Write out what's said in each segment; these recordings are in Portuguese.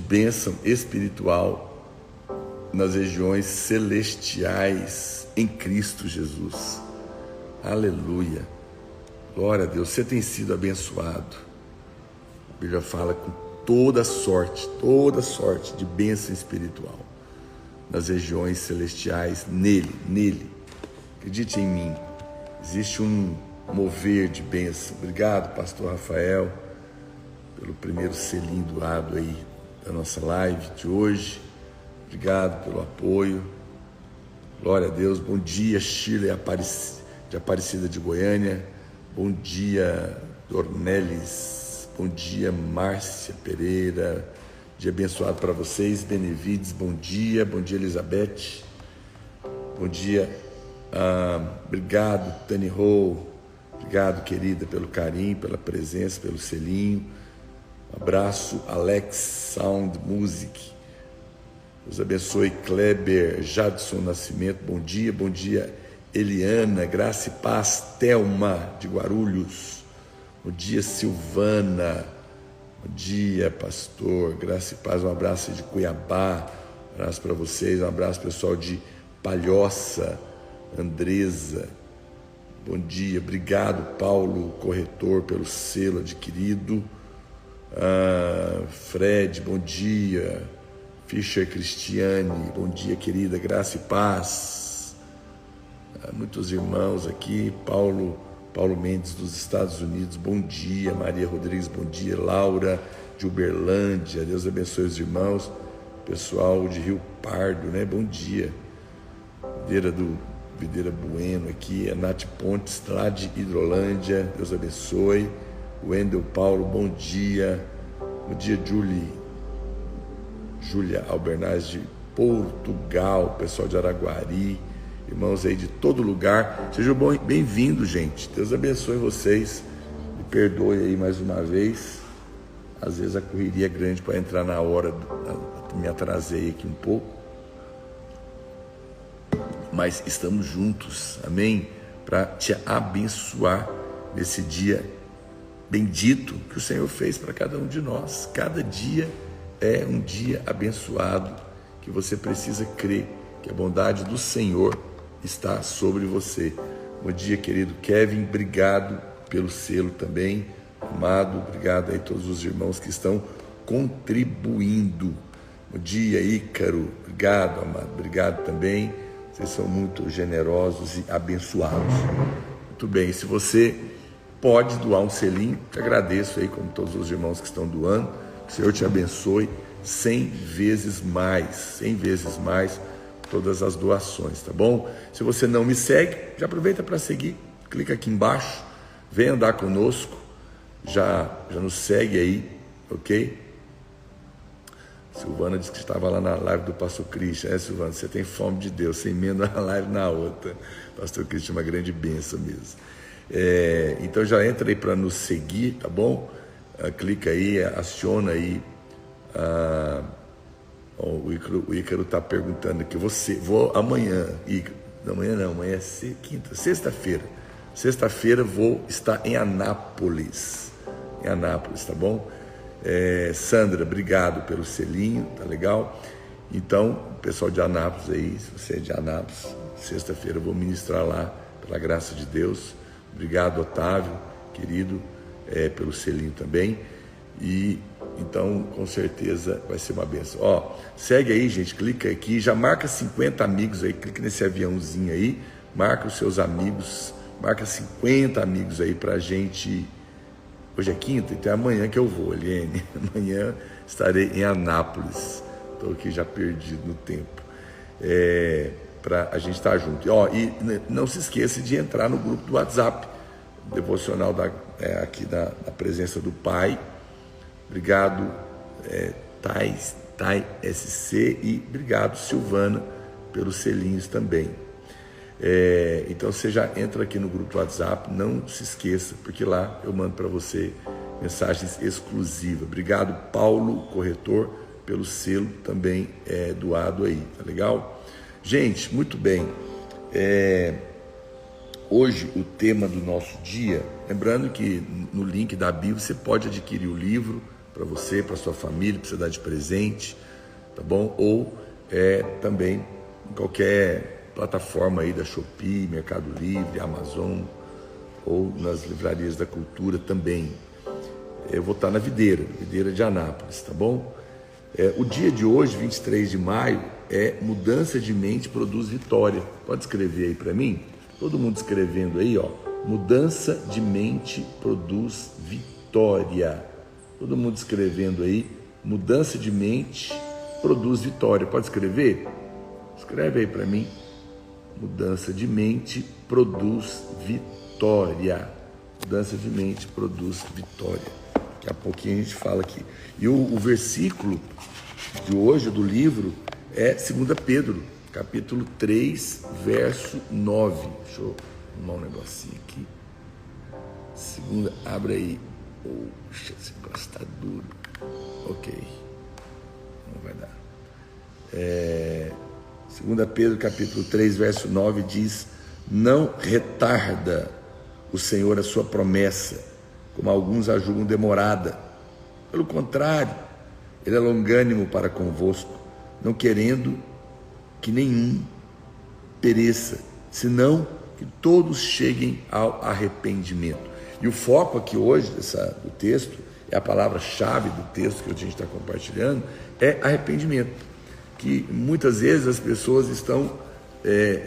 bênção espiritual nas regiões celestiais em Cristo Jesus. Aleluia. Glória a Deus. Você tem sido abençoado. A Bíblia fala com toda sorte de bênção espiritual nas regiões celestiais nele. Acredite em mim. Existe um mover de bênção. Obrigado, pastor Rafael, pelo primeiro selinho doado aí da nossa live de hoje. Obrigado pelo apoio. Glória a Deus. Bom dia, Shirley de Aparecida de Goiânia. Bom dia, Dornelis. Bom dia, Márcia Pereira. Dia abençoado para vocês. Benevides, bom dia. Bom dia, Elizabeth. Bom dia. Obrigado, Tani Ho. Obrigado, querida, pelo carinho, pela presença, pelo selinho. Um abraço, Alex Sound Music. Deus abençoe, Kleber, Jadson Nascimento, bom dia, Eliana, Graça e Paz, Thelma de Guarulhos, bom dia, Silvana, bom dia, pastor, Graça e Paz, um abraço de Cuiabá, um abraço para vocês, um abraço pessoal de Palhoça, Andresa, bom dia, obrigado, Paulo, corretor, pelo selo adquirido, Fred, bom dia, Fischer Cristiane, bom dia, querida, Graça e Paz. Muitos irmãos aqui, Paulo Mendes dos Estados Unidos, bom dia, Maria Rodrigues, bom dia, Laura de Uberlândia, Deus abençoe os irmãos, pessoal de Rio Pardo, né? Bom dia, Videira Bueno aqui, a Nath Pontes lá de Hidrolândia, Deus abençoe, Wendel Paulo, bom dia, Júlia Albernaz de Portugal, pessoal de Araguari, irmãos aí de todo lugar, sejam bem-vindos, gente, Deus abençoe vocês, me perdoe aí mais uma vez, às vezes a correria é grande para entrar na hora, me atrasei aqui um pouco, mas estamos juntos, amém, para te abençoar nesse dia bendito que o Senhor fez para cada um de nós. Cada dia é um dia abençoado, que você precisa crer que a bondade do Senhor está sobre você. Bom dia, querido Kevin, obrigado pelo selo também, amado, obrigado aí a todos os irmãos que estão contribuindo. Bom dia, Ícaro, obrigado, amado, obrigado também, vocês são muito generosos e abençoados. Muito bem, se você pode doar um selinho, te agradeço aí, como todos os irmãos que estão doando, que o Senhor te abençoe 100 vezes mais todas as doações, tá bom? Se você não me segue, já aproveita para seguir, clica aqui embaixo, vem andar conosco, já nos segue aí, ok? Silvana disse que estava lá na live do pastor Christian. Silvana, você tem fome de Deus, você emenda uma live na outra. Pastor Christian é uma grande bênção mesmo. Então já entra aí para nos seguir, tá bom? Clica aí, aciona aí. O Ícaro está perguntando aqui, vou amanhã, Ícaro, amanhã não, amanhã é sexta-feira vou estar em Anápolis, tá bom? Sandra, obrigado pelo selinho, tá legal? Então, pessoal de Anápolis aí, se você é de Anápolis, sexta-feira eu vou ministrar lá, pela graça de Deus. Obrigado, Otávio, querido, pelo selinho também. E então, com certeza, vai ser uma bênção. Segue aí, gente, clica aqui, já marca 50 amigos aí, clica nesse aviãozinho aí, marca os seus amigos, marca 50 amigos aí pra gente. Hoje é quinta, então é amanhã que eu vou, Eliane. Amanhã estarei em Anápolis. Estou aqui já perdido no tempo. Para a gente estar junto. E não se esqueça de entrar no grupo do WhatsApp, devocional aqui da presença do Pai. Obrigado, Tai SC, e obrigado, Silvana, pelos selinhos também. Então você já entra aqui no grupo do WhatsApp, não se esqueça, porque lá eu mando para você mensagens exclusivas. Obrigado, Paulo, corretor, pelo selo também doado aí, tá legal? Gente, muito bem, hoje o tema do nosso dia, lembrando que no link da Bíblia você pode adquirir o livro para você, para sua família, para você dar de presente, tá bom? Ou também em qualquer plataforma aí da Shopee, Mercado Livre, Amazon, ou nas livrarias da cultura também. Eu vou estar na Videira de Anápolis, tá bom? O dia de hoje, 23 de maio, é Mudança de Mente Produz Vitória. Pode escrever aí para mim? Todo mundo escrevendo aí, ó. Mudança de mente produz vitória. Todo mundo escrevendo aí. Mudança de mente produz vitória. Pode escrever? Escreve aí para mim. Mudança de mente produz vitória. Mudança de mente produz vitória. Daqui a pouquinho a gente fala aqui. E o versículo de hoje do livro é 2 Pedro, capítulo 3, verso 9. Deixa eu arrumar um negocinho aqui. Abre aí. Poxa, esse negócio está duro. Ok. Não vai dar. 2 Pedro, capítulo 3, verso 9 diz: não retarda o Senhor a sua promessa, como alguns a julgam demorada. Pelo contrário, Ele é longânimo para convosco, não querendo que nenhum pereça, senão que todos cheguem ao arrependimento. E o foco aqui hoje do texto, é a palavra-chave do texto que a gente está compartilhando, é arrependimento. Que muitas vezes as pessoas estão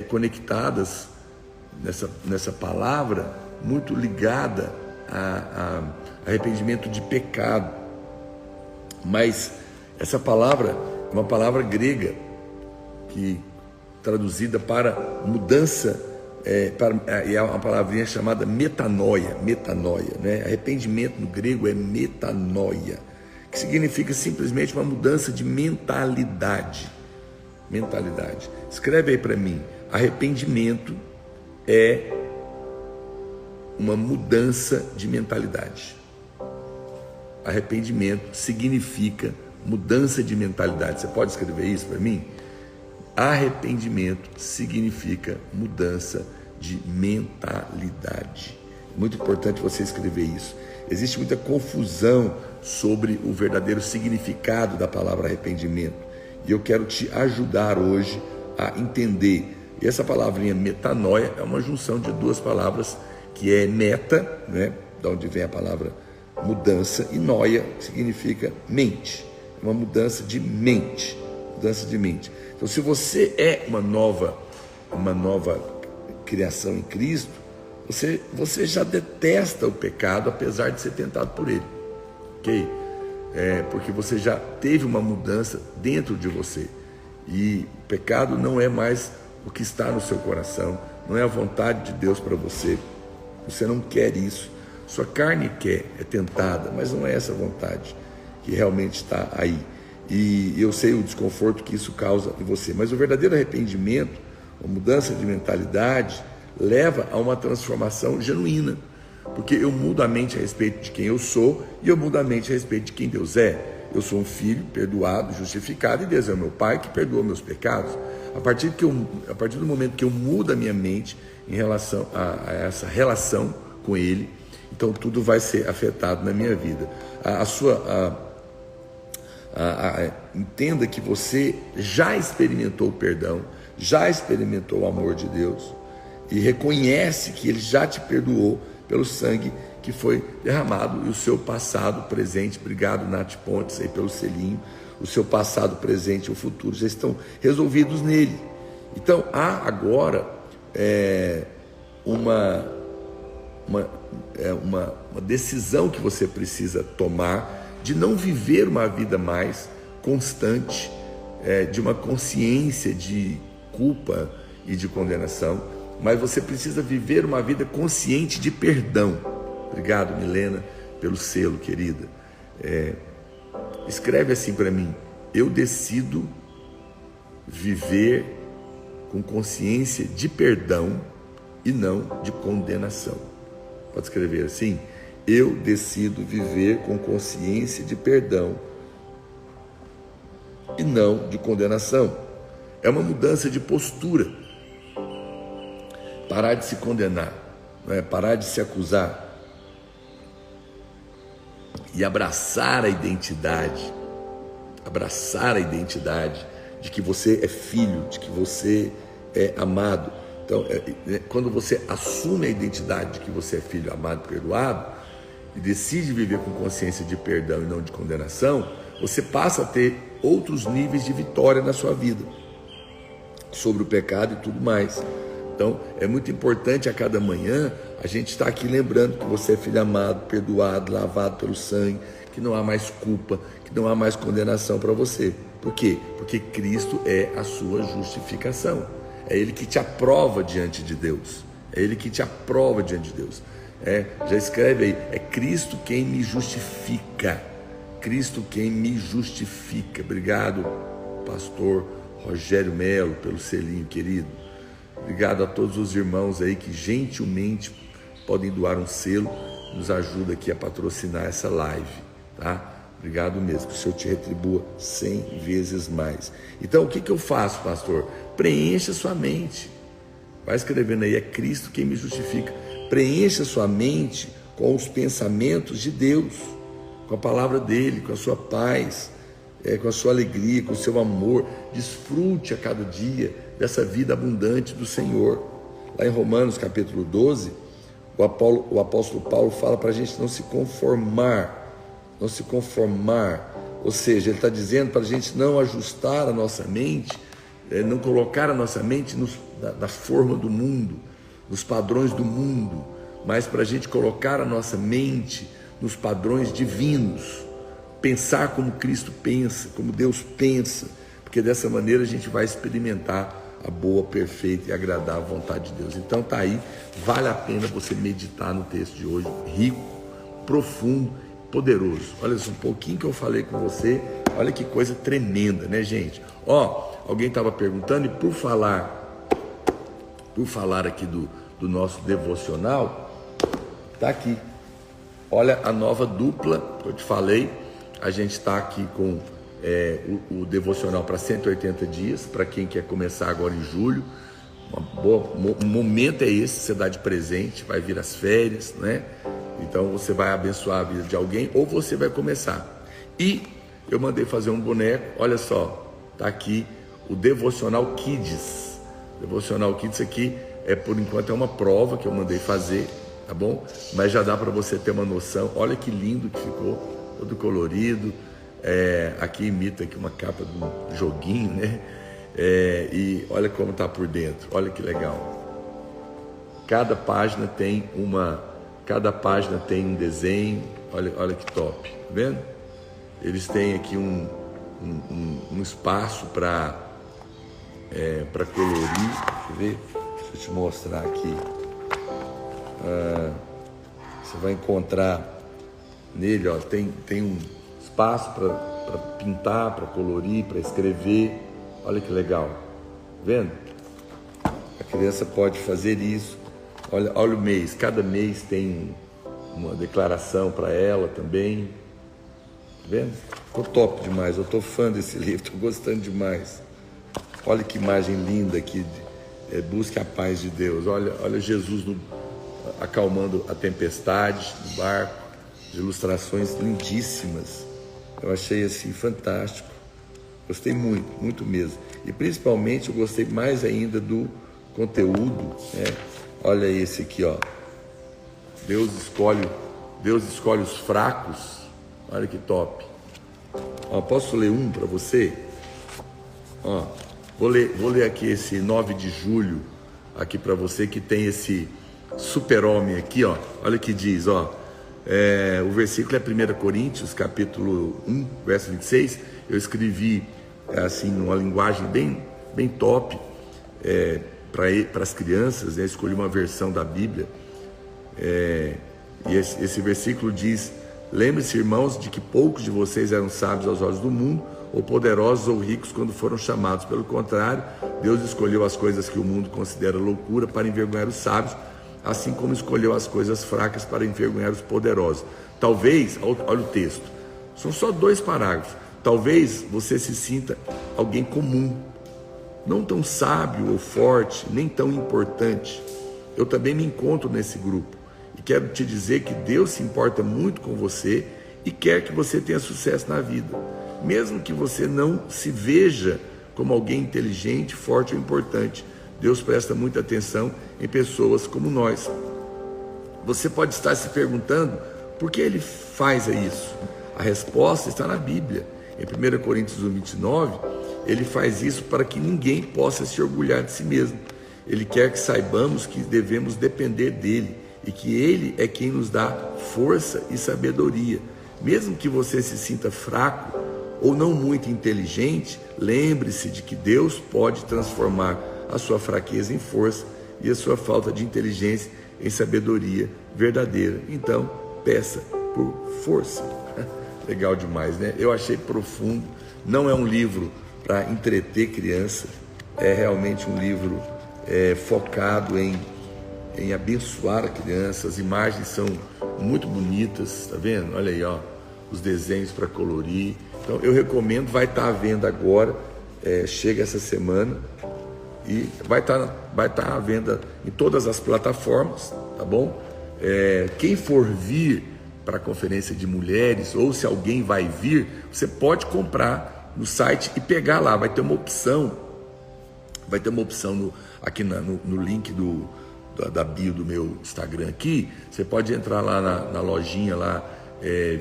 conectadas nessa palavra, muito ligada a arrependimento de pecado. Mas essa palavra é uma palavra grega, que traduzida para mudança, é uma palavrinha chamada metanoia, né? Arrependimento no grego é metanoia, que significa simplesmente uma mudança de mentalidade. Escreve aí para mim: arrependimento é uma mudança de mentalidade. Arrependimento significa mudança de mentalidade. Você pode escrever isso para mim? Arrependimento significa mudança de mentalidade. Muito importante você escrever isso. Existe muita confusão sobre o verdadeiro significado da palavra arrependimento, e eu quero te ajudar hoje a entender. E essa palavrinha metanoia é uma junção de duas palavras, que é meta, né, da onde vem a palavra mudança, e noia, que significa mente. É uma mudança de mente. Então, se você é uma nova criação em Cristo, você já detesta o pecado, apesar de ser tentado por ele, ok? Porque você já teve uma mudança dentro de você, e o pecado não é mais o que está no seu coração, não é a vontade de Deus para você. Você não quer isso, sua carne quer, é tentada, mas não é essa vontade que realmente está aí. E eu sei o desconforto que isso causa em você, mas o verdadeiro arrependimento, a mudança de mentalidade, leva a uma transformação genuína, porque eu mudo a mente a respeito de quem eu sou, e eu mudo a mente a respeito de quem Deus é. Eu sou um filho perdoado, justificado, e Deus é o meu Pai que perdoa meus pecados. A partir do momento que eu mudo a minha mente em relação a essa relação com Ele, então tudo vai ser afetado na minha vida. Entenda que você já experimentou o perdão, já experimentou o amor de Deus, e reconhece que Ele já te perdoou pelo sangue que foi derramado, e o seu passado, presente, obrigado Nath Pontes aí pelo selinho, o seu passado, presente e o futuro já estão resolvidos nele. Então há agora uma decisão que você precisa tomar, de não viver uma vida mais constante, de uma consciência de culpa e de condenação, mas você precisa viver uma vida consciente de perdão. Obrigado, Milena, pelo selo, querida. Escreve assim para mim: eu decido viver com consciência de perdão e não de condenação. Pode escrever assim: eu decido viver com consciência de perdão e não de condenação. É uma mudança de postura. Parar de se condenar, parar de se acusar. e abraçar a identidade de que você é filho, de que você é amado. Então, quando você assume a identidade de que você é filho, amado, perdoado, e decide viver com consciência de perdão e não de condenação, você passa a ter outros níveis de vitória na sua vida, sobre o pecado e tudo mais. Então, é muito importante a cada manhã a gente estar aqui lembrando que você é filho amado, perdoado, lavado pelo sangue, que não há mais culpa, que não há mais condenação para você. Por quê? Porque Cristo é a sua justificação. É Ele que te aprova diante de Deus. É Ele que te aprova diante de Deus. Já escreve aí, é Cristo quem me justifica. Cristo quem me justifica. Obrigado, pastor Rogério Melo, pelo selinho, querido. Obrigado a todos os irmãos aí que gentilmente podem doar um selo, nos ajuda aqui a patrocinar essa live, tá? Obrigado mesmo, que o Senhor te retribua 100 vezes mais. Então, o que eu faço, pastor? Preencha sua mente. Vai escrevendo aí, é Cristo quem me justifica. Preencha sua mente com os pensamentos de Deus, com a palavra dele, com a sua paz, com a sua alegria, com o seu amor. Desfrute a cada dia dessa vida abundante do Senhor. Lá em Romanos capítulo 12, o apóstolo Paulo fala para a gente não se conformar, ou seja, ele está dizendo para a gente não ajustar a nossa mente, não colocar a nossa mente na forma do mundo, nos padrões do mundo, mas para a gente colocar a nossa mente nos padrões divinos, pensar como Cristo pensa, como Deus pensa, porque dessa maneira a gente vai experimentar a boa, perfeita e agradável vontade de Deus. Então tá aí, vale a pena você meditar no texto de hoje, rico, profundo, poderoso. Olha só, um pouquinho que eu falei com você, olha que coisa tremenda, né, gente? Alguém estava perguntando, e por falar aqui do nosso devocional, tá aqui. Olha a nova dupla que eu te falei. A gente está aqui com o devocional para 180 dias, para quem quer começar agora em julho. Um momento é esse, você dá de presente, vai vir as férias, né? Então você vai abençoar a vida de alguém ou você vai começar. E eu mandei fazer um boneco, olha só, tá aqui o Devocional Kids. Devocional Kids aqui por enquanto é uma prova que eu mandei fazer, tá bom? Mas já dá para você ter uma noção. Olha que lindo que ficou, todo colorido. Aqui imita aqui uma capa de um joguinho, né? E olha como tá por dentro, olha que legal. Cada página tem um desenho, olha que top, tá vendo? Eles têm aqui um espaço para colorir, quer ver? Deixa eu te mostrar aqui. Você vai encontrar nele, tem um espaço para pintar, para colorir, para escrever. Olha que legal, tá vendo? A criança pode fazer isso. Olha o mês, cada mês tem uma declaração para ela também. Tá vendo? Ficou top demais, eu tô fã desse livro, tô gostando demais. Olha que imagem linda aqui, busque a paz de Deus. Olha Jesus acalmando a tempestade do barco, de ilustrações lindíssimas. Eu achei assim fantástico, gostei muito, muito mesmo. E principalmente eu gostei mais ainda do conteúdo, né? Olha esse aqui, ó. Deus escolhe os fracos. Olha que top. Posso ler um para você? Vou ler aqui esse 9 de julho aqui para você, que tem esse super-homem aqui, ó. Olha que diz, ó. O versículo é 1 Coríntios, capítulo 1, verso 26. Eu escrevi assim, numa linguagem bem top, para as crianças, né? Escolhi uma versão da Bíblia, e esse versículo diz: lembre-se, irmãos, de que poucos de vocês eram sábios aos olhos do mundo, ou poderosos ou ricos quando foram chamados. Pelo contrário, Deus escolheu as coisas que o mundo considera loucura para envergonhar os sábios, assim como escolheu as coisas fracas para envergonhar os poderosos. Talvez, olha o texto, são só 2 parágrafos. Talvez você se sinta alguém comum, não tão sábio ou forte, nem tão importante. Eu também me encontro nesse grupo e quero te dizer que Deus se importa muito com você e quer que você tenha sucesso na vida. Mesmo que você não se veja como alguém inteligente, forte ou importante, Deus presta muita atenção em pessoas como nós. Você pode estar se perguntando por que ele faz isso. A resposta está na Bíblia. Em 1 Coríntios 1:29, ele faz isso para que ninguém possa se orgulhar de si mesmo. Ele quer que saibamos que devemos depender dele e que ele é quem nos dá força e sabedoria. Mesmo que você se sinta fraco ou não muito inteligente, lembre-se de que Deus pode transformar a sua fraqueza em força e a sua falta de inteligência em sabedoria verdadeira. Então, peça por força. Legal demais, né? Eu achei profundo. Não é um livro para entreter criança, é realmente um livro focado em abençoar a criança. As imagens são muito bonitas, tá vendo? Olha aí, ó, os desenhos para colorir. Então eu recomendo, vai estar à venda agora, chega essa semana e vai estar à venda em todas as plataformas, tá bom? Quem for vir para a conferência de mulheres, ou se alguém vai vir, você pode comprar no site e pegar lá. Vai ter uma opção aqui no link da bio do meu Instagram aqui. Você pode entrar lá na lojinha lá,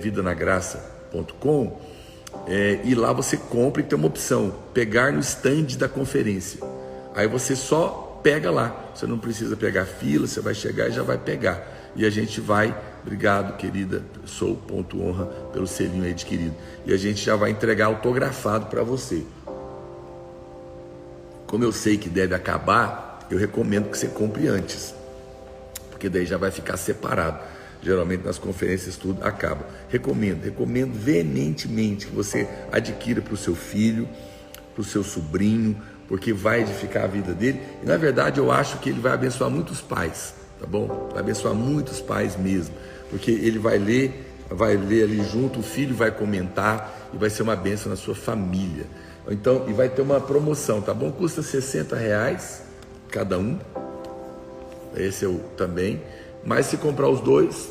vidanagraça.com, e lá você compra e tem uma opção, pegar no stand da conferência. Aí você só pega lá, você não precisa pegar fila, você vai chegar e já vai pegar. E a gente vai, obrigado querida, sou ponto honra pelo selinho aí adquirido, e a gente já vai entregar autografado para você. Como eu sei que deve acabar, eu recomendo que você compre antes, porque daí já vai ficar separado. Geralmente nas conferências tudo acaba. Recomendo veementemente que você adquira para o seu filho, para o seu sobrinho, porque vai edificar a vida dele. E na verdade eu acho que ele vai abençoar muitos pais, tá bom? Vai abençoar muitos pais mesmo, porque ele vai ler ali junto, o filho vai comentar e vai ser uma bênção na sua família. Então, e vai ter uma promoção, tá bom? Custa R$60 cada um. Esse eu também. Mas se comprar os dois,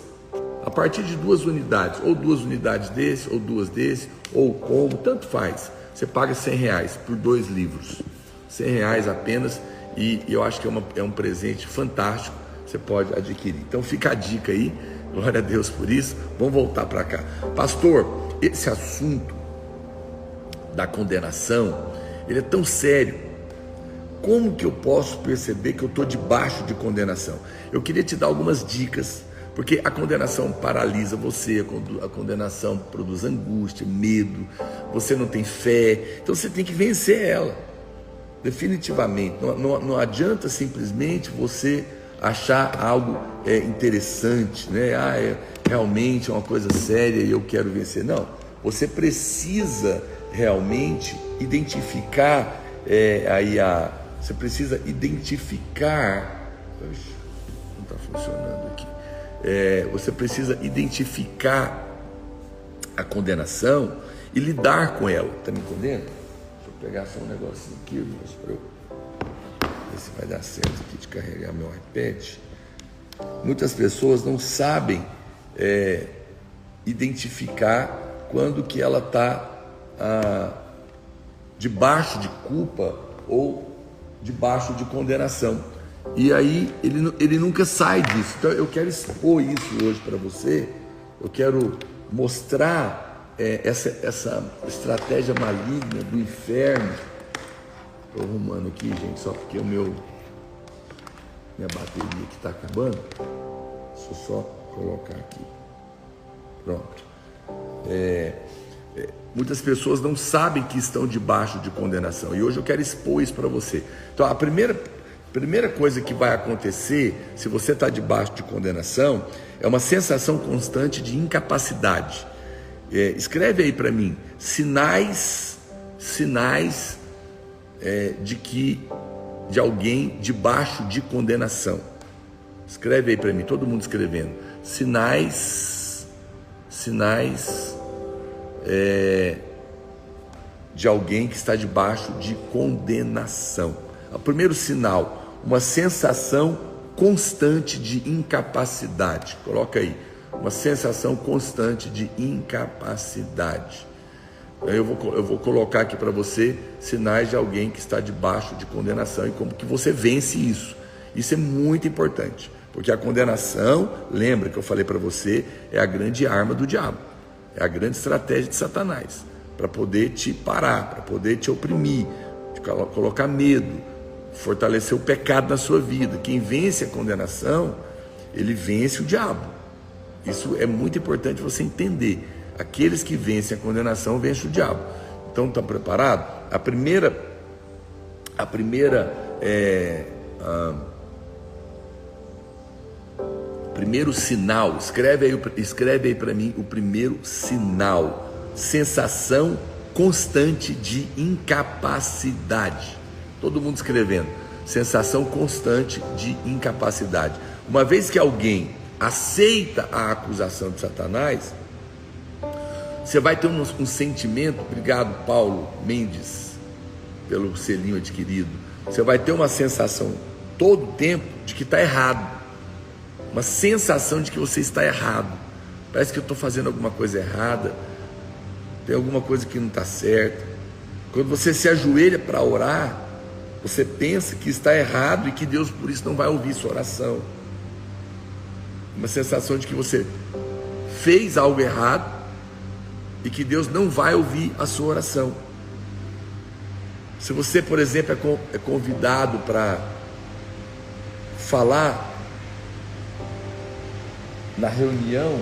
a partir de 2 unidades, ou 2 unidades desse, ou 2 desse, ou combo, tanto faz. Você paga R$100 por 2 livros. R$100 apenas, e eu acho que é um presente fantástico. Você pode adquirir. Então fica a dica aí, glória a Deus por isso. Vamos voltar para cá. Pastor, esse assunto da condenação, ele é tão sério. Como que eu posso perceber que eu estou debaixo de condenação? Eu queria te dar algumas dicas, porque a condenação paralisa você, a condenação produz angústia, medo, você não tem fé, então você tem que vencer ela, definitivamente. Não adianta simplesmente você achar algo interessante, né? Realmente é uma coisa séria e eu quero vencer. Não, você precisa realmente identificar você precisa identificar. Oxe, não está funcionando aqui. Você precisa identificar a condenação e lidar com ela. Está me entendendo? Deixa eu pegar só um negocinho aqui, irmãos, para eu ver se vai dar certo aqui de carregar meu iPad. Muitas pessoas não sabem identificar quando que ela está debaixo de culpa ou debaixo de condenação, e aí ele nunca sai disso. Então eu quero expor isso hoje para você. Eu quero mostrar essa estratégia maligna do inferno. Estou arrumando aqui, gente, só porque minha bateria aqui está acabando. Deixa eu só colocar aqui. Pronto. Muitas pessoas não sabem que estão debaixo de condenação, e hoje eu quero expor isso para você. Então a primeira coisa que vai acontecer se você está debaixo de condenação é uma sensação constante de incapacidade. Escreve aí para mim, sinais de alguém debaixo de condenação. Escreve aí para mim, todo mundo escrevendo. Sinais de alguém que está debaixo de condenação. O primeiro sinal, uma sensação constante de incapacidade. Coloca aí, uma sensação constante de incapacidade. Eu vou colocar aqui para você sinais de alguém que está debaixo de condenação e como que você vence isso. Isso é muito importante, porque a condenação, lembra que eu falei para você, é a grande arma do diabo, é a grande estratégia de Satanás, para poder te parar, para poder te oprimir, te colocar medo, fortalecer o pecado na sua vida. Quem vence a condenação, ele vence o diabo. Isso é muito importante você entender. Aqueles que vencem a condenação vencem o diabo. Então, está preparado? Primeiro sinal, escreve aí para mim o primeiro sinal: sensação constante de incapacidade. Todo mundo escrevendo, sensação constante de incapacidade. Uma vez que alguém aceita a acusação de Satanás, você vai ter um sentimento, obrigado Paulo Mendes pelo selinho adquirido, você vai ter uma sensação todo o tempo de que está errado, uma sensação de que você está errado, parece que eu estou fazendo alguma coisa errada, tem alguma coisa que não está certa. Quando você se ajoelha para orar, você pensa que está errado e que Deus por isso não vai ouvir sua oração, uma sensação de que você fez algo errado e que Deus não vai ouvir a sua oração. Se você, por exemplo, é convidado para falar na reunião,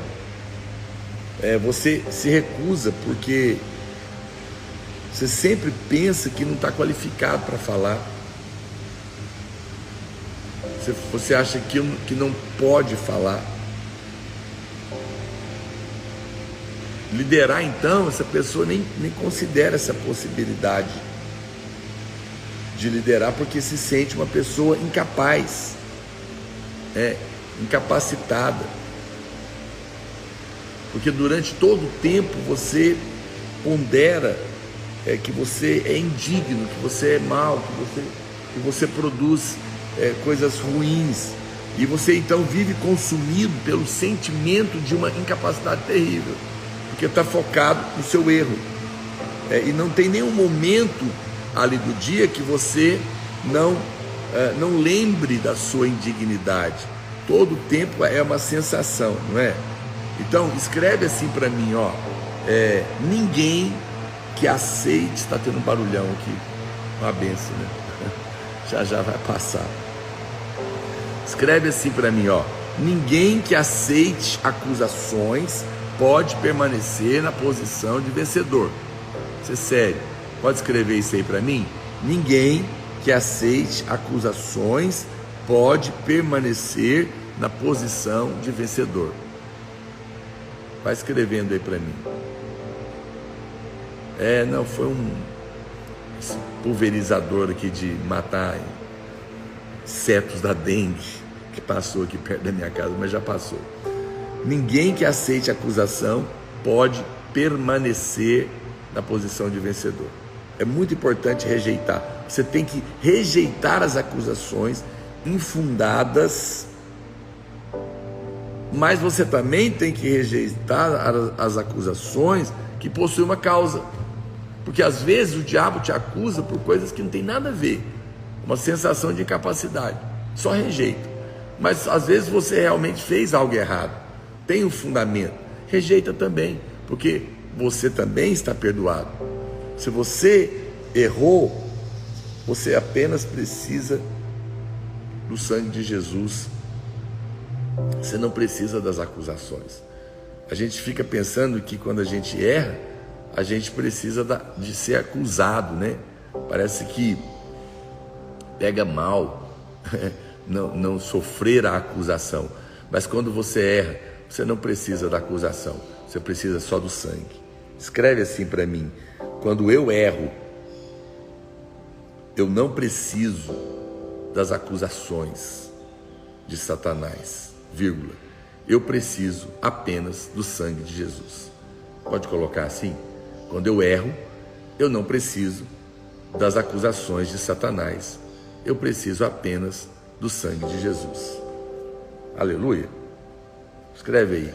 você se recusa porque você sempre pensa que não está qualificado para falar. Você acha que não pode falar. Liderar, então, essa pessoa nem considera essa possibilidade de liderar, porque se sente uma pessoa incapaz, incapacitada, porque durante todo o tempo você pondera que você é indigno, que você é mau, que você produz coisas ruins, e você então vive consumido pelo sentimento de uma incapacidade terrível, porque está focado no seu erro, e não tem nenhum momento ali do dia que você não lembre da sua indignidade. Todo o tempo é uma sensação, não é? Então escreve assim para mim, ninguém que aceite, está tendo um barulhão aqui, uma benção, né? já vai passar. Escreve assim para mim, ninguém que aceite acusações pode permanecer na posição de vencedor. Isso é sério. Pode escrever isso aí para mim? Ninguém que aceite acusações pode permanecer na posição de vencedor. Vai escrevendo aí para mim. Foi esse pulverizador aqui de matar insetos da dengue que passou aqui perto da minha casa, mas já passou. Ninguém que aceite acusação pode permanecer na posição de vencedor. É muito importante rejeitar. Você tem que rejeitar as acusações infundadas, mas você também tem que rejeitar as acusações que possuem uma causa, porque às vezes o diabo te acusa por coisas que não tem nada a ver, uma sensação de incapacidade, só rejeita. Mas às vezes você realmente fez algo errado, tem um fundamento, rejeita também, porque você também está perdoado. Se você errou, você apenas precisa do sangue de Jesus, você não precisa das acusações. A gente fica pensando que quando a gente erra, a gente precisa de ser acusado, né? Parece que pega mal não sofrer a acusação, mas quando você erra, você não precisa da acusação, você precisa só do sangue. Escreve assim para mim: quando eu erro, eu não preciso das acusações de Satanás, vírgula, eu preciso apenas do sangue de Jesus. Pode colocar assim? Quando eu erro, eu não preciso das acusações de Satanás, eu preciso apenas do sangue de Jesus. Aleluia. Escreve aí: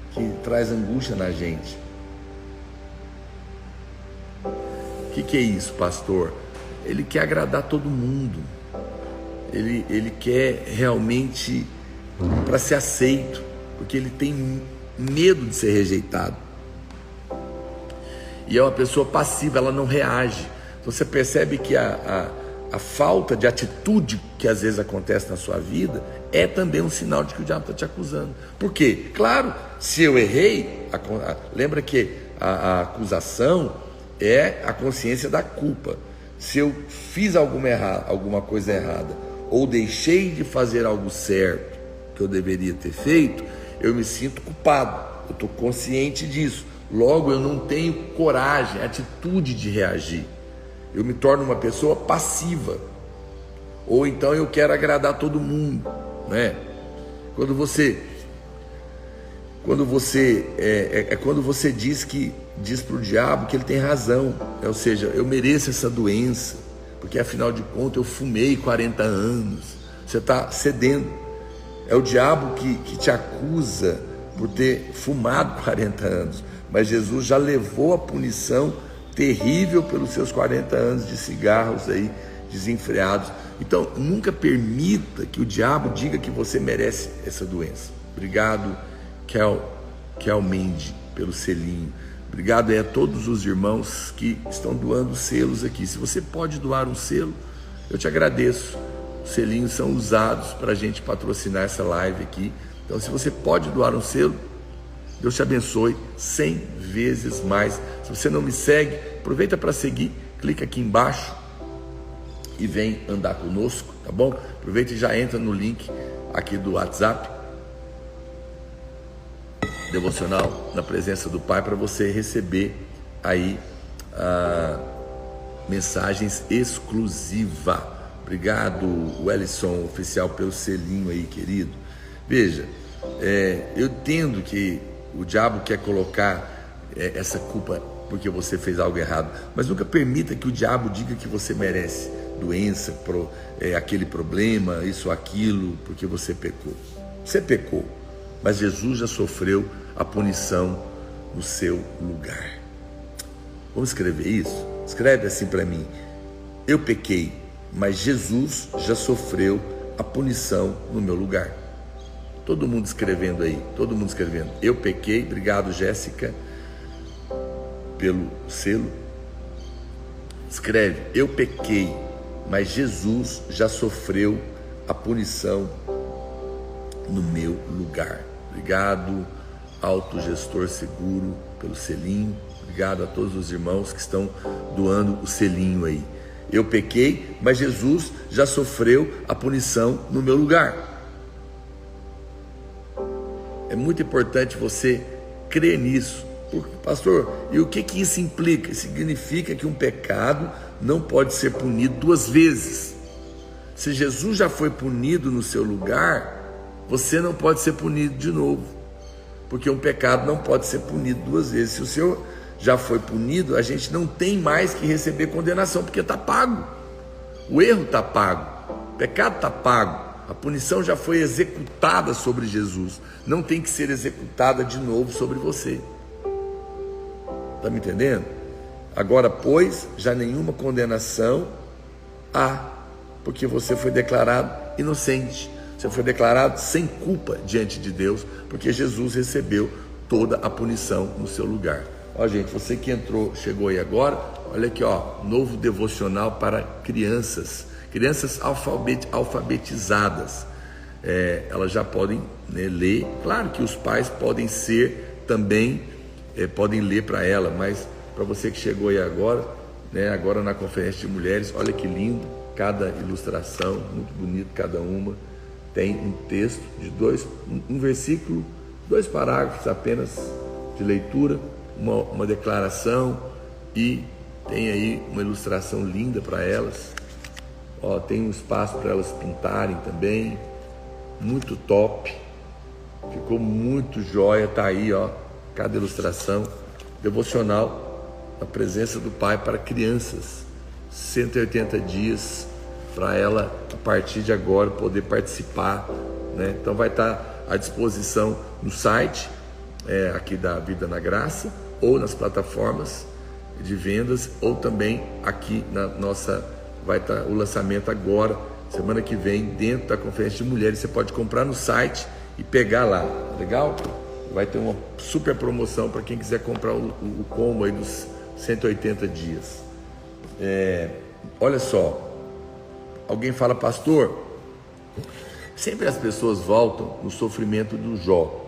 que traz angústia na gente. O que é isso, pastor? Ele quer agradar todo mundo. Ele quer realmente para ser aceito, porque ele tem medo de ser rejeitado. E é uma pessoa passiva, ela não reage. Então você percebe que a falta de atitude que às vezes acontece na sua vida é também um sinal de que o diabo está te acusando. Por quê? Claro, se eu errei, lembra que a acusação é a consciência da culpa. Se eu fiz alguma coisa errada, ou deixei de fazer algo certo que eu deveria ter feito, eu me sinto culpado, eu estou consciente disso. Logo, eu não tenho coragem, atitude de reagir. Eu me torno uma pessoa passiva. Ou então eu quero agradar todo mundo, né? Quando você diz para o diabo que ele tem razão, ou seja, eu mereço essa doença, porque afinal de contas eu fumei 40 anos. Você está cedendo. É o diabo que te acusa por ter fumado 40 anos, mas Jesus já levou a punição terrível pelos seus 40 anos de cigarros aí desenfreados. Então nunca permita que o diabo diga que você merece essa doença. Obrigado, Kel Mendes, pelo selinho. Obrigado a todos os irmãos que estão doando selos aqui. Se você pode doar um selo, eu te agradeço. Os selinhos são usados para a gente patrocinar essa live aqui. Então, se você pode doar um selo, Deus te abençoe 100 vezes mais. Se você não me segue, aproveita para seguir, clica aqui embaixo e vem andar conosco, tá bom? Aproveita e já entra no link aqui do WhatsApp devocional na presença do Pai, para você receber aí mensagens exclusivas. Obrigado, Wellison Oficial, pelo selinho aí, querido. Veja, eu entendo que o diabo quer colocar essa culpa porque você fez algo errado, mas nunca permita que o diabo diga que você merece doença, aquele problema, isso ou aquilo, porque você pecou. Você pecou, mas Jesus já sofreu a punição no seu lugar. Vamos escrever isso? Escreve assim para mim: eu pequei, mas Jesus já sofreu a punição no meu lugar. Todo mundo escrevendo aí, todo mundo escrevendo. Eu pequei. Obrigado, Jéssica, pelo selo. Escreve: eu pequei, mas Jesus já sofreu a punição no meu lugar. Obrigado, Autogestor Seguro, pelo selinho. Obrigado a todos os irmãos que estão doando o selinho aí. Eu pequei, mas Jesus já sofreu a punição no meu lugar. É muito importante você crer nisso. Porque, pastor, e o que isso implica? Significa que um pecado não pode ser punido duas vezes. Se Jesus já foi punido no seu lugar, você não pode ser punido de novo, porque um pecado não pode ser punido duas vezes. Se o Senhor já foi punido, a gente não tem mais que receber condenação, porque está pago. O erro está pago, o pecado está pago, a punição já foi executada sobre Jesus, não tem que ser executada de novo sobre você. Está me entendendo? Agora, pois, já nenhuma condenação há, porque você foi declarado inocente, você foi declarado sem culpa diante de Deus, porque Jesus recebeu toda a punição no seu lugar. Ó, gente, você que entrou, chegou aí agora, olha aqui, ó, novo devocional para crianças alfabetizadas. Elas já podem, né, ler. Claro que os pais podem ser também, podem ler para ela, mas para você que chegou aí agora, né, agora na conferência de mulheres, olha que lindo, cada ilustração, muito bonito cada uma. Tem um texto de um versículo, 2 parágrafos apenas de leitura, uma declaração, e tem aí uma ilustração linda para elas. Ó, tem um espaço para elas pintarem também, muito top, ficou muito jóia. Tá aí, ó, cada ilustração. Devocional na presença do Pai para crianças, 180 dias para ela, a partir de agora, poder participar, né? Então vai estar à disposição no site, aqui da Vida na Graça, ou nas plataformas de vendas, ou também aqui na nossa, vai estar o lançamento agora, semana que vem, dentro da Conferência de Mulheres. Você pode comprar no site e pegar lá, legal? Vai ter uma super promoção para quem quiser comprar o combo aí dos 180 dias. Olha só, alguém fala, pastor, sempre as pessoas voltam no sofrimento do Jó.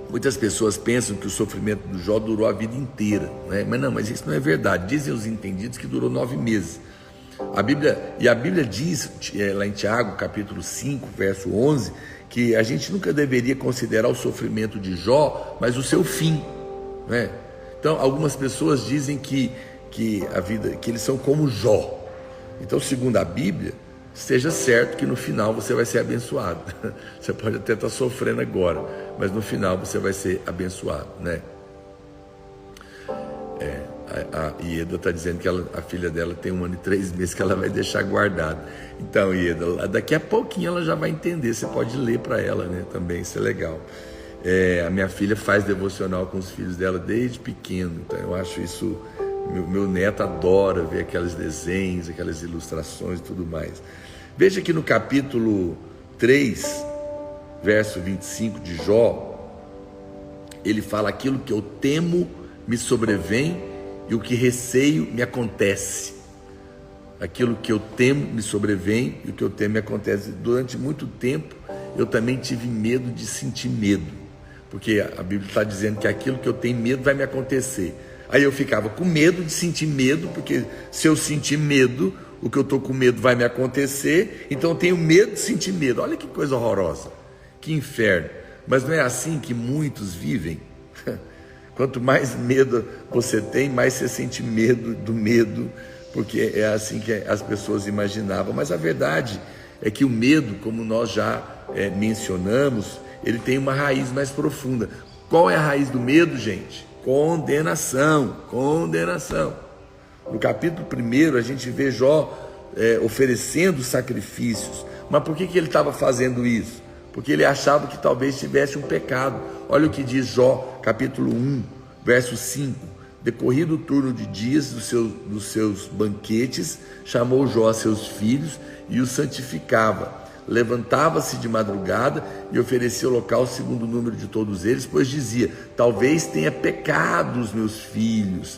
Muitas pessoas pensam que o sofrimento do Jó durou a vida inteira, né? Mas isso não é verdade. Dizem os entendidos que durou 9 meses. A Bíblia diz, lá em Tiago, capítulo 5, verso 11, que a gente nunca deveria considerar o sofrimento de Jó, mas o seu fim, né? Então, algumas pessoas dizem que eles são como Jó. Então, segundo a Bíblia, esteja certo que no final você vai ser abençoado. Você pode até estar sofrendo agora, mas no final você vai ser abençoado, né? A Ieda está dizendo que a filha dela tem 1 ano e 3 meses que ela vai deixar guardado. Então, Ieda, daqui a pouquinho ela já vai entender. Você pode ler para ela, né? Também, isso é legal. A minha filha faz devocional com os filhos dela desde pequeno. Então eu acho isso... Meu neto adora ver aqueles desenhos, aquelas ilustrações e tudo mais. Veja que no capítulo 3, verso 25 de Jó, ele fala: aquilo que eu temo me sobrevém e o que receio me acontece. Aquilo que eu temo me sobrevém e o que eu temo me acontece. Durante muito tempo eu também tive medo de sentir medo, porque a Bíblia está dizendo que aquilo que eu tenho medo vai me acontecer. Aí eu ficava com medo de sentir medo, porque se eu sentir medo, o que eu estou com medo vai me acontecer, então eu tenho medo de sentir medo. Olha que coisa horrorosa, que inferno. Mas não é assim que muitos vivem? Quanto mais medo você tem, mais você sente medo do medo, porque é assim que as pessoas imaginavam. Mas a verdade é que o medo, como nós já mencionamos, ele tem uma raiz mais profunda. Qual é a raiz do medo, gente? Condenação. No capítulo 1 a gente vê Jó oferecendo sacrifícios. Mas por que ele estava fazendo isso? Porque ele achava que talvez tivesse um pecado. Olha o que diz Jó, capítulo 1, verso 5. Decorrido o turno de dias dos seus banquetes, chamou Jó a seus filhos e os santificava. Levantava-se de madrugada e oferecia holocausto segundo o número de todos eles, pois dizia: talvez tenha pecado os meus filhos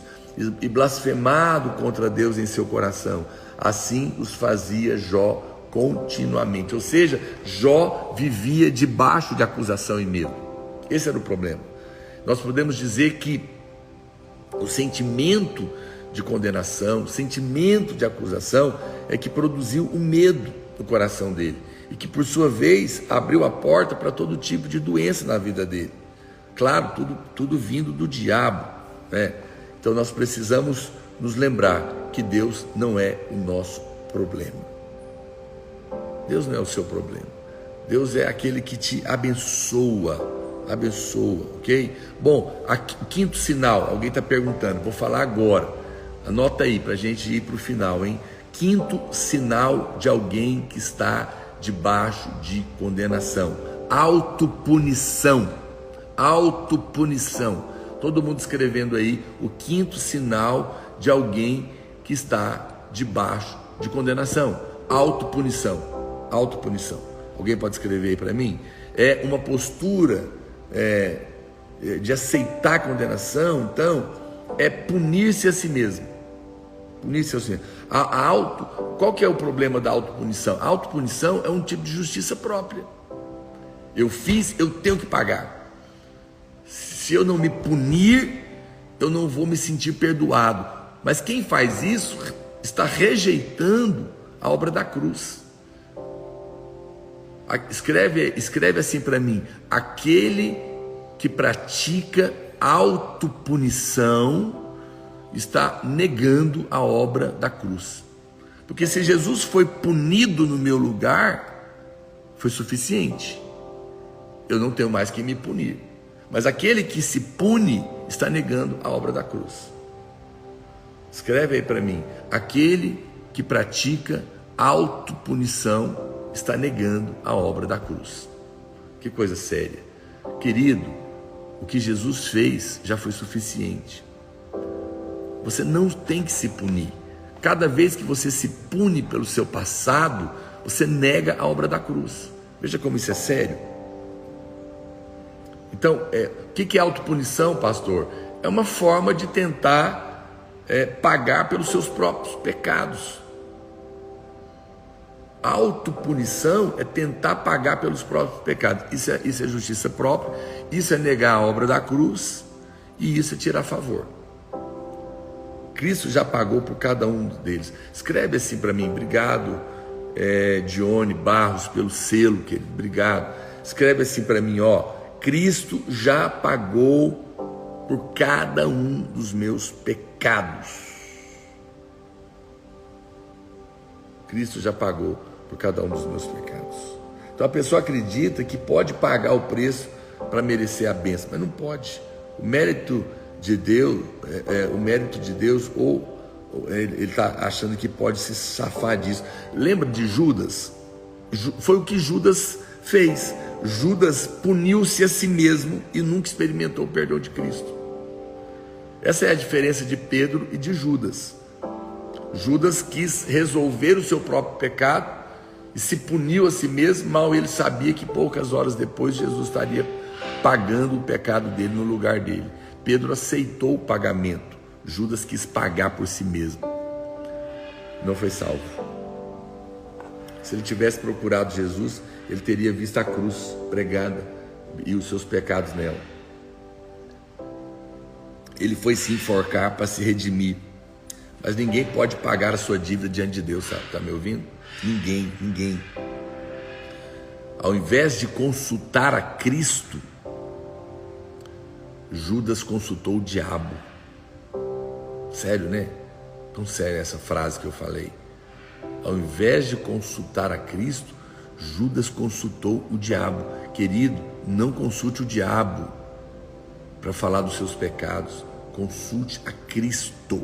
e blasfemado contra Deus em seu coração. Assim os fazia Jó continuamente. Ou seja, Jó vivia debaixo de acusação e medo. Esse era o problema. Nós podemos dizer que o sentimento de condenação, o sentimento de acusação é que produziu o medo no coração dele, e que por sua vez abriu a porta para todo tipo de doença na vida dele. Claro, tudo vindo do diabo, né? Então nós precisamos nos lembrar que Deus não é o nosso problema. Deus não é o seu problema. Deus é aquele que te abençoa, ok? Bom, o quinto sinal, alguém está perguntando, vou falar agora, anota aí para a gente ir para o final, hein? Quinto sinal de alguém que está debaixo de condenação: autopunição. Todo mundo escrevendo aí o quinto sinal de alguém que está debaixo de condenação: autopunição. Alguém pode escrever aí para mim? É uma postura de aceitar a condenação. Então é punir-se a si mesmo. Qual que é o problema da autopunição? A autopunição é um tipo de justiça própria. Eu fiz, eu tenho que pagar. Se eu não me punir, eu não vou me sentir perdoado. Mas quem faz isso está rejeitando a obra da cruz. Escreve assim para mim: aquele que pratica autopunição está negando a obra da cruz. Porque se Jesus foi punido no meu lugar, foi suficiente. Eu não tenho mais que me punir. Mas aquele que se pune está negando a obra da cruz. Escreve aí para mim: aquele que pratica autopunição está negando a obra da cruz. Que coisa séria. Querido, o que Jesus fez já foi suficiente. Você não tem que se punir. Cada vez que você se pune pelo seu passado, você nega a obra da cruz. Veja como isso é sério. Então, o que é autopunição, pastor? É uma forma de tentar pagar pelos seus próprios pecados. A autopunição é tentar pagar pelos próprios pecados. Isso é justiça própria, isso é negar a obra da cruz, e isso é tirar favor. Cristo já pagou por cada um deles. Escreve assim para mim: obrigado, Dione Barros, pelo selo, querido, obrigado. Escreve assim para mim, Cristo já pagou por cada um dos meus pecados. Cristo já pagou por cada um dos meus pecados. Então a pessoa acredita que pode pagar o preço para merecer a bênção, mas não pode. O mérito de Deus, ou ele está achando que pode se safar disso. Lembra de Judas? Foi o que Judas fez. Judas puniu-se a si mesmo e nunca experimentou o perdão de Cristo. Essa é a diferença de Pedro e de Judas. Judas quis resolver o seu próprio pecado e se puniu a si mesmo, mal ele sabia que poucas horas depois Jesus estaria pagando o pecado dele no lugar dele. Pedro aceitou o pagamento, Judas quis pagar por si mesmo. Não foi salvo. Se ele tivesse procurado Jesus, ele teria visto a cruz pregada e os seus pecados nela. Ele foi se enforcar para se redimir. Mas ninguém pode pagar a sua dívida diante de Deus, sabe? Está me ouvindo? Ninguém. Ao invés de consultar a Cristo, Judas consultou o diabo. Sério, né? Tão séria essa frase que eu falei. Ao invés de consultar a Cristo, Judas consultou o diabo. Querido, não consulte o diabo para falar dos seus pecados. Consulte a Cristo,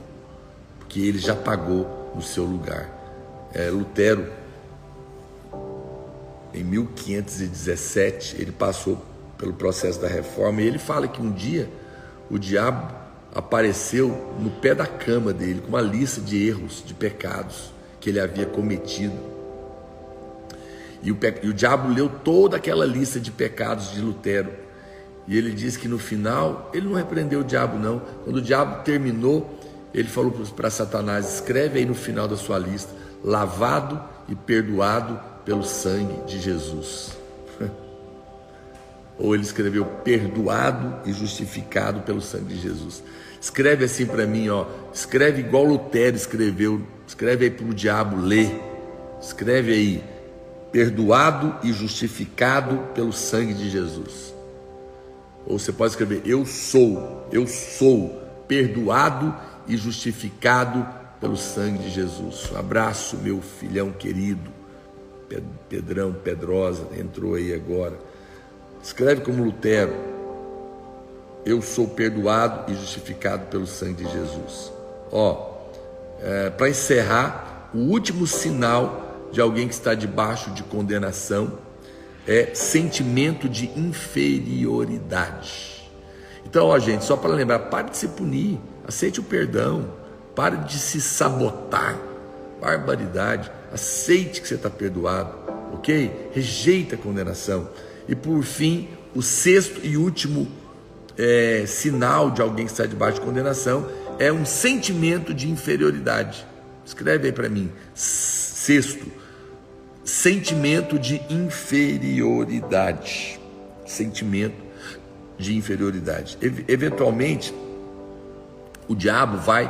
porque ele já pagou no seu lugar. Lutero, em 1517, ele passou pelo processo da reforma, e ele fala que um dia o diabo apareceu no pé da cama dele com uma lista de erros, de pecados que ele havia cometido, e o diabo leu toda aquela lista de pecados de Lutero, e ele diz que no final ele não repreendeu o diabo não. Quando o diabo terminou, ele falou para Satanás: escreve aí no final da sua lista: lavado e perdoado pelo sangue de Jesus. Ou ele escreveu: perdoado e justificado pelo sangue de Jesus. Escreve assim para mim, escreve igual Lutero escreveu. Escreve aí para o diabo ler. Escreve aí: perdoado e justificado pelo sangue de Jesus. Ou você pode escrever: eu sou perdoado e justificado pelo sangue de Jesus. Um abraço, meu filhão querido. Pedrão, Pedrosa, entrou aí agora. Escreve como Lutero: eu sou perdoado e justificado pelo sangue de Jesus. Para encerrar, o último sinal de alguém que está debaixo de condenação é sentimento de inferioridade. Então, gente, só para lembrar, pare de se punir, aceite o perdão, pare de se sabotar, barbaridade, aceite que você está perdoado, ok? Rejeita a condenação. E por fim, o sexto e último sinal de alguém que está debaixo de condenação é um sentimento de inferioridade. Escreve aí para mim: sexto, sentimento de inferioridade. Sentimento de inferioridade. Eventualmente, o diabo vai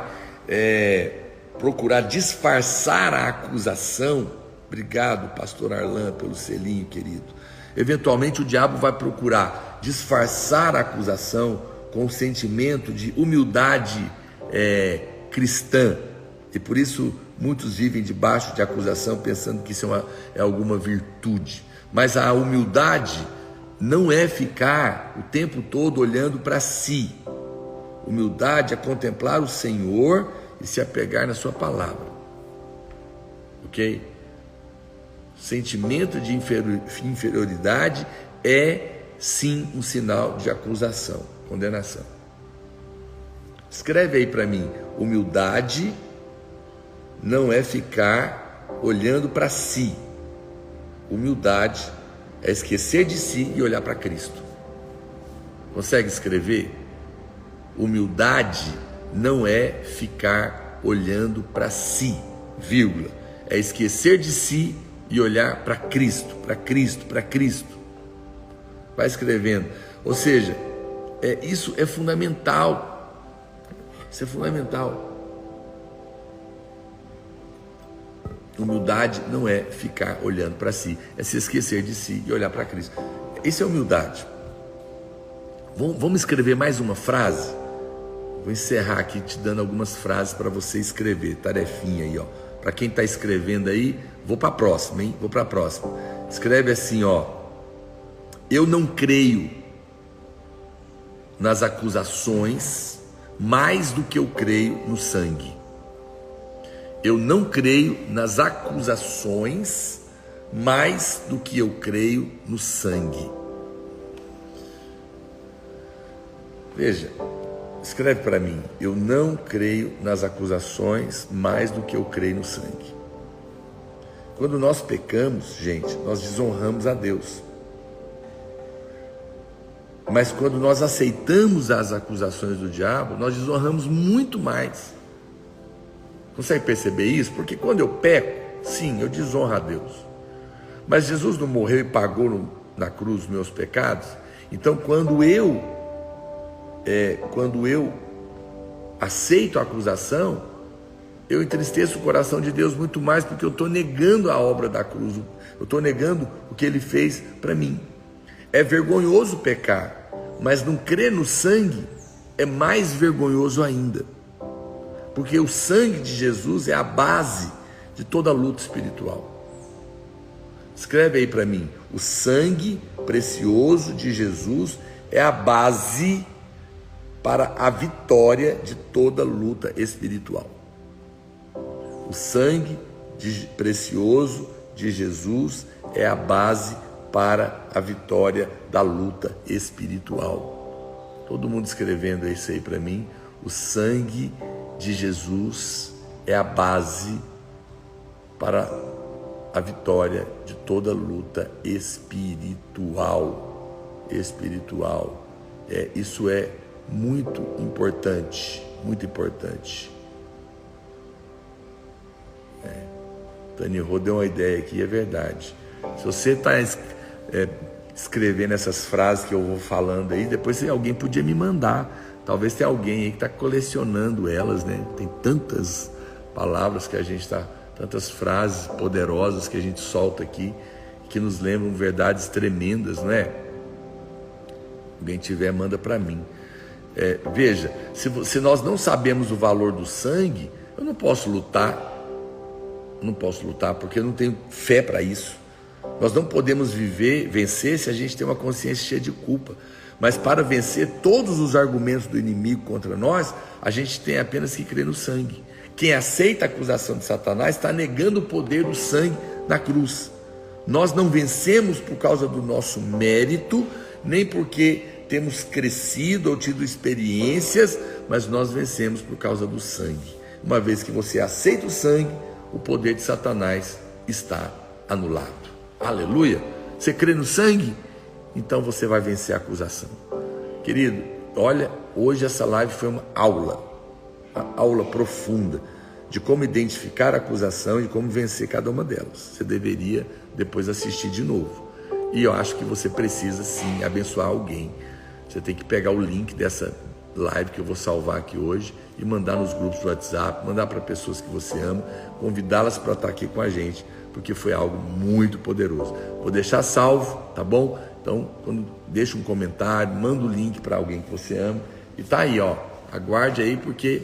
procurar disfarçar a acusação. Obrigado, pastor Arlan, pelo selinho, querido. Eventualmente o diabo vai procurar disfarçar a acusação com um sentimento de humildade cristã. E por isso muitos vivem debaixo de acusação pensando que isso é alguma virtude. Mas a humildade não é ficar o tempo todo olhando para si. Humildade é contemplar o Senhor e se apegar na sua palavra. Ok? Sentimento de inferioridade é sim um sinal de acusação, condenação. Escreve aí para mim: humildade não é ficar olhando para si. Humildade é esquecer de si e olhar para Cristo. Consegue escrever? Humildade não é ficar olhando para si, vírgula. É esquecer de si e olhar para Cristo, para Cristo, para Cristo. Vai escrevendo. Ou seja, isso é fundamental. Isso é fundamental. Humildade não é ficar olhando para si, é se esquecer de si e olhar para Cristo. Isso é humildade. Vamos escrever mais uma frase? Vou encerrar aqui te dando algumas frases para você escrever, tarefinha aí, ó. Para quem está escrevendo aí, vou para a próxima, hein? Vou para a próxima. Escreve assim, ó: eu não creio nas acusações mais do que eu creio no sangue. Eu não creio nas acusações mais do que eu creio no sangue. Veja, escreve para mim: eu não creio nas acusações mais do que eu creio no sangue. Quando nós pecamos, gente, nós desonramos a Deus. Mas quando nós aceitamos as acusações do diabo, nós desonramos muito mais. Consegue perceber isso? Porque quando eu peco, sim, eu desonro a Deus. Mas Jesus não morreu e pagou na cruz os meus pecados. Então quando eu aceito a acusação, eu entristeço o coração de Deus muito mais, porque eu estou negando a obra da cruz, eu estou negando o que Ele fez para mim. É vergonhoso pecar, mas não crer no sangue é mais vergonhoso ainda, porque o sangue de Jesus é a base de toda luta espiritual. Escreve aí para mim: o sangue precioso de Jesus é a base para a vitória de toda luta espiritual. O sangue precioso de Jesus é a base para a vitória da luta espiritual. Todo mundo escrevendo isso aí para mim: o sangue de Jesus é a base para a vitória de toda luta espiritual. Isso é muito importante, muito importante. Tani Rô deu uma ideia aqui, é verdade. Se você está escrevendo essas frases que eu vou falando aí, depois alguém podia me mandar. Talvez tenha alguém aí que está colecionando elas, né? Tem tantas palavras que a gente está, tantas frases poderosas que a gente solta aqui, que nos lembram verdades tremendas, não é? Alguém tiver, manda para mim. Veja, se nós não sabemos o valor do sangue, eu não posso lutar. Não posso lutar porque eu não tenho fé para isso. Nós não podemos vencer se a gente tem uma consciência cheia de culpa. Mas para vencer todos os argumentos do inimigo contra nós, a gente tem apenas que crer no sangue. Quem aceita a acusação de Satanás está negando o poder do sangue na cruz. Nós não vencemos por causa do nosso mérito, nem porque temos crescido ou tido experiências, mas nós vencemos por causa do sangue. Uma vez que você aceita o sangue, o poder de Satanás está anulado. Aleluia! Você crê no sangue? Então você vai vencer a acusação. Querido, olha, hoje essa live foi uma aula profunda de como identificar a acusação e como vencer cada uma delas. Você deveria depois assistir de novo. E eu acho que você precisa sim abençoar alguém. Você tem que pegar o link dessa live que eu vou salvar aqui hoje e mandar nos grupos do WhatsApp, mandar para pessoas que você ama, convidá-las para estar aqui com a gente, porque foi algo muito poderoso. Vou deixar salvo, tá bom? Então, deixa um comentário, manda o link para alguém que você ama. E tá aí, ó, aguarde aí, porque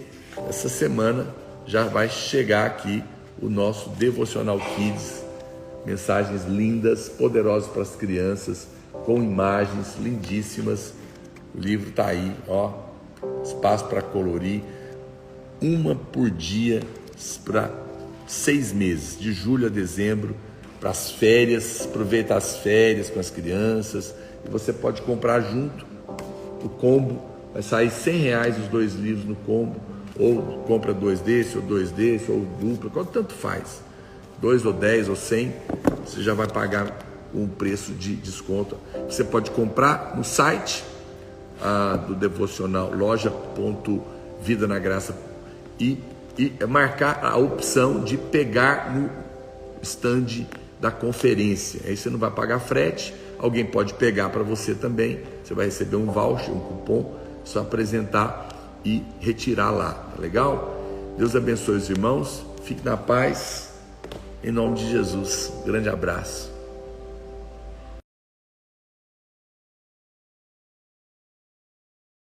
essa semana já vai chegar aqui o nosso Devocional Kids, mensagens lindas, poderosas para as crianças, com imagens lindíssimas. O livro tá aí, ó, espaço para colorir, uma por dia para 6 meses, de julho a dezembro, para as férias. Aproveita as férias com as crianças, e você pode comprar junto o combo, vai sair R$100 os 2 livros no combo, ou compra 2 desse, ou 2 desse, ou dupla, tanto faz, 2 ou 10 ou 100, você já vai pagar um preço de desconto. Você pode comprar no site do devocional, loja.vida na graça, e marcar a opção de pegar no stand da conferência. Aí você não vai pagar frete, alguém pode pegar para você também, você vai receber um voucher, um cupom, só apresentar e retirar lá, tá legal? Deus abençoe os irmãos, fique na paz, em nome de Jesus, grande abraço.